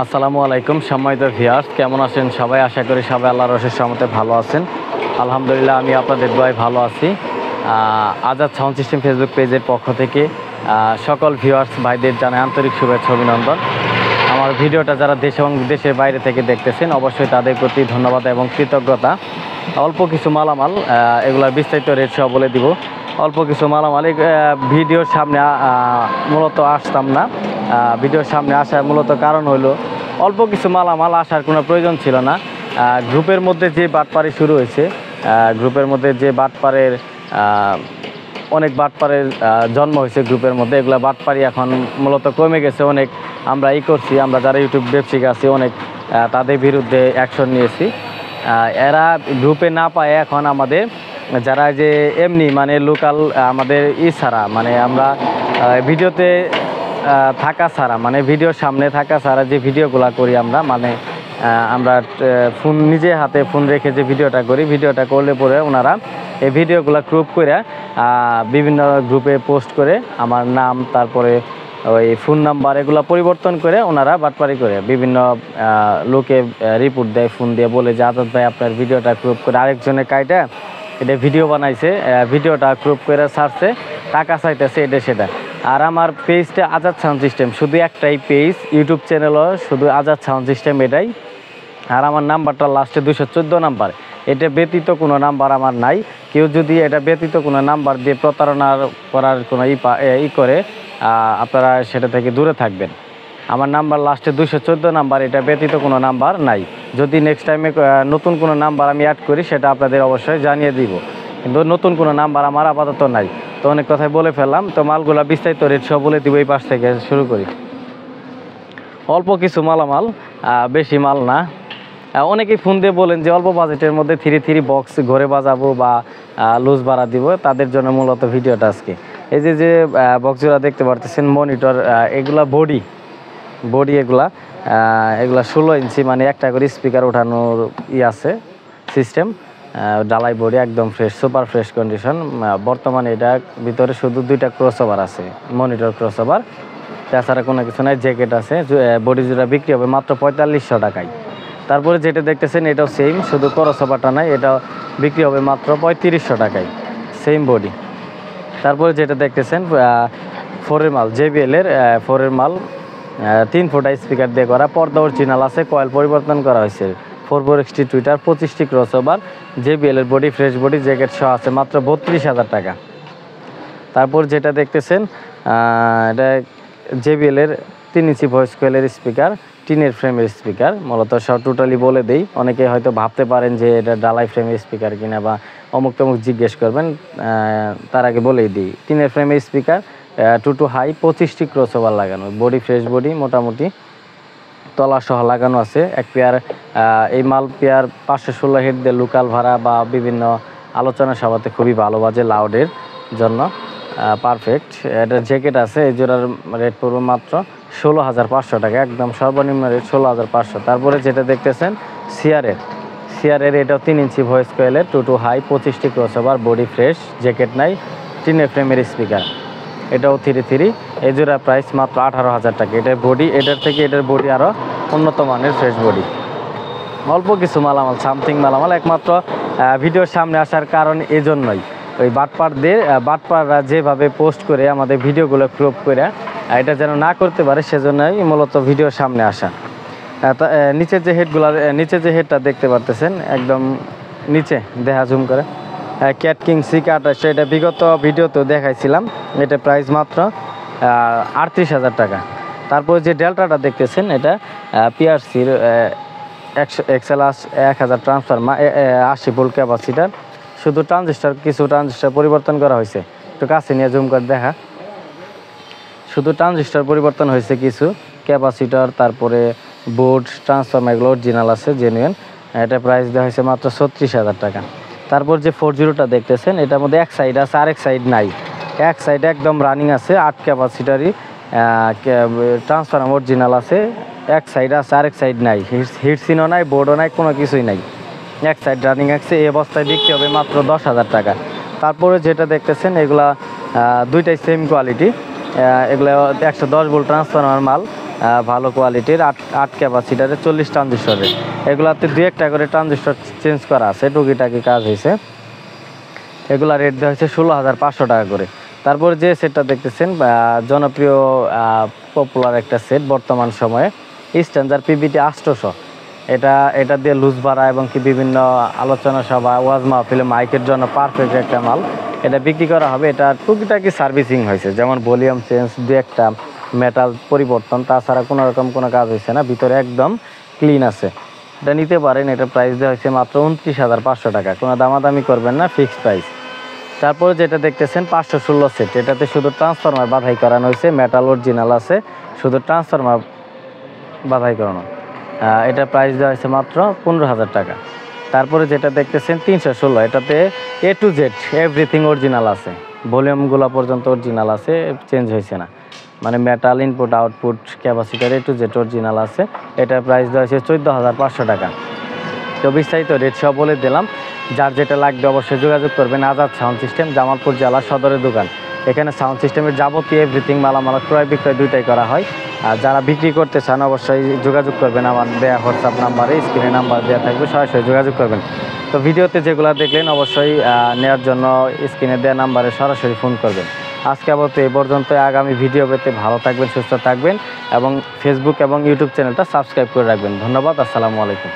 আসসালামু আলাইকুম সম্মানিত ভিউয়ার্স, কেমন আছেন সবাই? আশা করি সবাই আল্লাহর অশেষ রহমতে ভালো আছেন। আলহামদুলিল্লাহ, আমি আপনাদের দোয়ায় ভালো আছি। আজাদ সাউন্ড সিস্টেম ফেসবুক পেজের পক্ষ থেকে সকল ভিউয়ার্স ভাইদের জানাই আন্তরিক শুভেচ্ছা অভিনন্দন। আমার ভিডিওটা যারা দেশ এবং দেশের বাইরে থেকে দেখতেছেন, অবশ্যই তাদের প্রতি ধন্যবাদ এবং কৃতজ্ঞতা। অল্প কিছু মালামাল, এগুলোর বিস্তারিত রেট সহ বলে দিব। অল্প কিছু মালামাল ভিডিওর সামনে মূলত আসতাম না। ভিডিওর সামনে আসার মূলত কারণ হলো অল্প কিছু মালামাল আসার কোনো প্রয়োজন ছিল না। গ্রুপের মধ্যে যে বাটপাড়ি শুরু হয়েছে, গ্রুপের মধ্যে যে বাটপাড়ের অনেক বাটপাড়ের জন্ম হয়েছে গ্রুপের মধ্যে, এগুলো বাটপাড়ি এখন মূলত কমে গেছে অনেক। আমরা করছি, আমরা যারা ইউটিউব ব্যবসায়িক আছি অনেক তাদের বিরুদ্ধে অ্যাকশন নিয়েছি। এরা গ্রুপে না পায় এখন আমাদের যারা যে এমনি মানে লোকাল আমাদের ছাড়া, মানে আমরা ভিডিওতে থাকা ছাড়া, মানে ভিডিওর সামনে থাকা ছাড়া যে ভিডিওগুলো করি আমরা, মানে আমরা ফোন নিজে হাতে ফোন রেখে যে ভিডিওটা করি, ভিডিওটা করলে পরে ওনারা এই ভিডিওগুলো ক্রপ করে বিভিন্ন গ্রুপে পোস্ট করে আমার নাম, তারপরে ওই ফোন নাম্বার এগুলো পরিবর্তন করে ওনারা বাটপারি করে বিভিন্ন লোকে রিপোর্ট দেয়, ফোন দিয়ে বলে যে আজাদ ভাই আপনার ভিডিওটা ক্রপ করে আরেকজনের কাইটা এটা ভিডিও বানাইছে, ভিডিওটা ক্রপ করে ছাড়ছে, টাকা চাইতেছে এটা সেটা। আর আমার পেজটা আজাদ সাউন্ড সিস্টেম, শুধু একটাই পেজ, ইউটিউব চ্যানেলও শুধু আজাদ সাউন্ড সিস্টেম এটাই। আর আমার নাম্বারটা লাস্টে 214 নাম্বার, এটা ব্যতীত কোনো নাম্বার আমার নাই। কেউ যদি এটা ব্যতীত কোনো নাম্বার দিয়ে প্রতারণা করার কোনো করে, আপনারা সেটা থেকে দূরে থাকবেন। আমার নাম্বার লাস্টে 214 নাম্বার, এটা ব্যতীত কোনো নাম্বার নাই। যদি নেক্সট টাইমে নতুন কোনো নাম্বার আমি অ্যাড করি সেটা আপনাদের অবশ্যই জানিয়ে দিব, কিন্তু নতুন কোনো নাম্বার আমার আপাতত নাই। তো অনেক কথাই বলে ফেললাম, তো মালগুলো বিস্তারিত রেট সব বলে দিব। এই পাশ থেকে শুরু করি। অল্প কিছু মালামাল, বেশি মাল না। অনেকেই ফোন দিয়ে বলেন যে অল্প বাজেটের মধ্যে 3 বক্স ঘরে বাজাবো বা লুজ ভাড়া দিব, তাদের জন্য মূলত ভিডিওটা আজকে। এই যে বক্সগুলো দেখতে পারতেছেন, মনিটর, এগুলা বডি এগুলা 16 ইঞ্চি, মানে একটা করে স্পিকার ওঠানোর আছে সিস্টেম। ডালাই বডি একদম ফ্রেশ, সুপার ফ্রেশ কন্ডিশন। বর্তমানে এটার ভিতরে শুধু 2টা ক্রসওভার আছে, মনিটর ক্রসওভার, তাছাড়া কোনো কিছু নাই। জ্যাকেট আছে। বডি জোড়া বিক্রি হবে মাত্র 4500 টাকায়। তারপরে যেটা দেখতেছেন এটাও সেম, শুধু ক্রসওভারটা নাই, এটাও বিক্রি হবে মাত্র 3500 টাকায়, সেম বডি। তারপরে যেটা দেখতেছেন 4-এর মাল, JBL-এর 4-এর মাল, 3 ফুটা স্পিকার দিয়ে করা, পর্দা অরিজিনাল আছে, কয়েল পরিবর্তন করা হয়েছে, 4x টুইটার, 25টি ক্রসওভার, JBL-এর বডি, ফ্রেশ বডি, জ্যাকেট সহ আছে মাত্র 32,000 টাকা। তারপর যেটা দেখতেছেন এটা JBL-এর 3 ইঞ্চি ভয়েস কয়েলের স্পিকার, টিনের ফ্রেমের স্পিকার। মূলত সব টোটালি বলে দেই, অনেকে হয়তো ভাবতে পারেন যে এটা ডালাই ফ্রেমের স্পিকার কিনা বা অমুক তমুক জিজ্ঞেস করবেন, তার আগে বলেই দিই। টিনের ফ্রেমের স্পিকার, 2 টু হাই, 25টি ক্রসওভার লাগানো, বডি ফ্রেশ বডি, মোটামুটি তলা সহ লাগানো আছে। এক পেয়ার, এই মাল পেয়ার 516 হেড দিয়ে লোকাল ভাড়া বা বিভিন্ন আলোচনা সভাতে খুবই ভালো বাজে, লাউডের জন্য পারফেক্ট। এটার জ্যাকেট আছে, এই জোড়ার রেট পড়বে মাত্র 16,500 টাকা, একদম সর্বনিম্ন রেট 16,500। তারপরে যেটা দেখতেছেন সিআরের এটাও 3 ইঞ্চি ভয়েস কয়েলের, 2 টু হাই, 25টি ক্রসওভার, বডি ফ্রেশ, জ্যাকেট নাই, টিনের ফ্রেমের স্পিকার, এটাও 3 এই জোড়ার প্রাইস মাত্র 18,000 টাকা। এটার বডি, এটার থেকে এটার বডি আরও উন্নত মানের ফ্রেশ বডি। অল্প কিছু মালামাল, সামথিং মালামাল, একমাত্র ভিডিওর সামনে আসার কারণ এজন্যই, ওই বাটপাররা যেভাবে পোস্ট করে আমাদের ভিডিওগুলো ক্রপ করে এটা যেন না করতে পারে, সেজন্যই মূলত ভিডিওর সামনে আসা। নিচের যে হেডটা দেখতে পারতেছেন, একদম নিচে দেখা জুম করে, ক্যাট কিং C28, এটা বিগত ভিডিওতেও দেখাইছিলাম, এটা প্রাইস মাত্র 38,000 টাকা। তারপর যে ডেল্টাটা দেখতেছেন, এটা PRC-র XL 1000 ট্রান্সফরমার, 80 ভোল্ট ক্যাপাসিটার, শুধু কিছু ট্রানজিস্টার পরিবর্তন করা হয়েছে। একটু কাছে নিয়ে জুম করে দেখা, শুধু ট্রানজিস্টার পরিবর্তন হয়েছে কিছু, ক্যাপাসিটার, তারপরে বোর্ড, ট্রান্সফরমার এগুলো অরিজিনাল আছে, জেনুইন। এটা প্রাইস দেওয়া হয়েছে মাত্র 36,000 টাকা। তারপর যে 40টা দেখতেছেন, এটার মধ্যে এক সাইড আছে, আরেক সাইড নাই। এক সাইড একদম রানিং আছে, 8 ক্যাপাসিটারই, ট্রান্সফরমার অরিজিনাল আছে, এক সাইড আছে, আরেক সাইড নাই, হিটসিনও নাই, বোর্ডও নাই, কোনো কিছুই নাই, এক সাইড রানিং আছে। এই অবস্থায় বিক্রি হবে মাত্র 10,000 টাকা। তারপরে যেটা দেখতেছেন এগুলা দুইটাই সেম কোয়ালিটি, এগুলো 110 ভোল্ট ট্রান্সফরমার মাল, ভালো কোয়ালিটির 8 ক্যাপাসিটারের 40 ট্রানজিস্টরের। এগুলাতে 2-1টা করে ট্রানজিস্টর চেঞ্জ করা আছে, টুকিটাকি কাজ হয়েছে। এগুলা রেট দেওয়া হয়েছে 16,500 টাকা করে। তারপর যে সেটটা দেখতেছেন জনপ্রিয় পপুলার একটা সেট বর্তমান সময়ে, স্ট্যান্ডার্ড পিবিটি 800। এটা দিয়ে লুজ ভাড়া এবং কি বিভিন্ন আলোচনা সভা, ওয়াজ মাহফিলে মাইকের জন্য পারফেক্ট একটা মাল। এটা বিক্রি করা হবে। এটা টুকিটাকি সার্ভিসিং হয়েছে, যেমন ভলিউম চেঞ্জ, 2-1টা মেটাল পরিবর্তন, তাছাড়া কোনো রকম কোনো কাজ হয়েছে না, ভিতরে একদম ক্লিন আছে। এটা নিতে পারেন। এটা প্রাইস দেওয়া হয়েছে মাত্র 29,500 টাকা। কোনো দামাদামি করবেন না, ফিক্সড প্রাইস। তারপরে যেটা দেখতেছেন 516 সেট, এটাতে শুধু ট্রান্সফরমার বাধাই করানো হয়েছে, মেটাল অরিজিনাল আছে, শুধু ট্রান্সফরমার বাধাই করানো। এটা প্রাইস দেওয়া হয়েছে মাত্র 15,000 টাকা। তারপরে যেটা দেখতেছেন 316, এটাতে A to Z everything original আছে, ভলিউমগুলো পর্যন্ত অরিজিনাল আছে, চেঞ্জ হয়েছে না, মানে metal input output capacitor A to Z original আছে। এটার প্রাইস দেওয়া হয়েছে 14,500 টাকা। তো বিস্তারিত রেট সব বলে দিলাম। যার যেটা লাগবে অবশ্যই যোগাযোগ করবেন। আজাদ সাউন্ড সিস্টেম, জামালপুর জেলা সদরের দোকান। এখানে সাউন্ড সিস্টেমের যাবতীয় এভরিথিং মালামাল ক্রয় বিক্রয় দুইটাই করা হয়। আর যারা বিক্রি করতে চান অবশ্যই যোগাযোগ করবেন আমার দেয়া হোয়াটসঅ্যাপ নাম্বারে, স্ক্রিনে নাম্বার দেওয়া থাকবে, সরাসরি যোগাযোগ করবেন। তো ভিডিওতে যেগুলো দেখলেন অবশ্যই নেওয়ার জন্য স্ক্রিনে দেওয়া নাম্বারে সরাসরি ফোন করবেন। আজকে আপাতত এই পর্যন্ত। আগামী ভিডিও পেতে ভালো থাকবেন, সুস্থ থাকবেন এবং ফেসবুক এবং ইউটিউব চ্যানেলটা সাবস্ক্রাইব করে রাখবেন। ধন্যবাদ। আসসালামু আলাইকুম।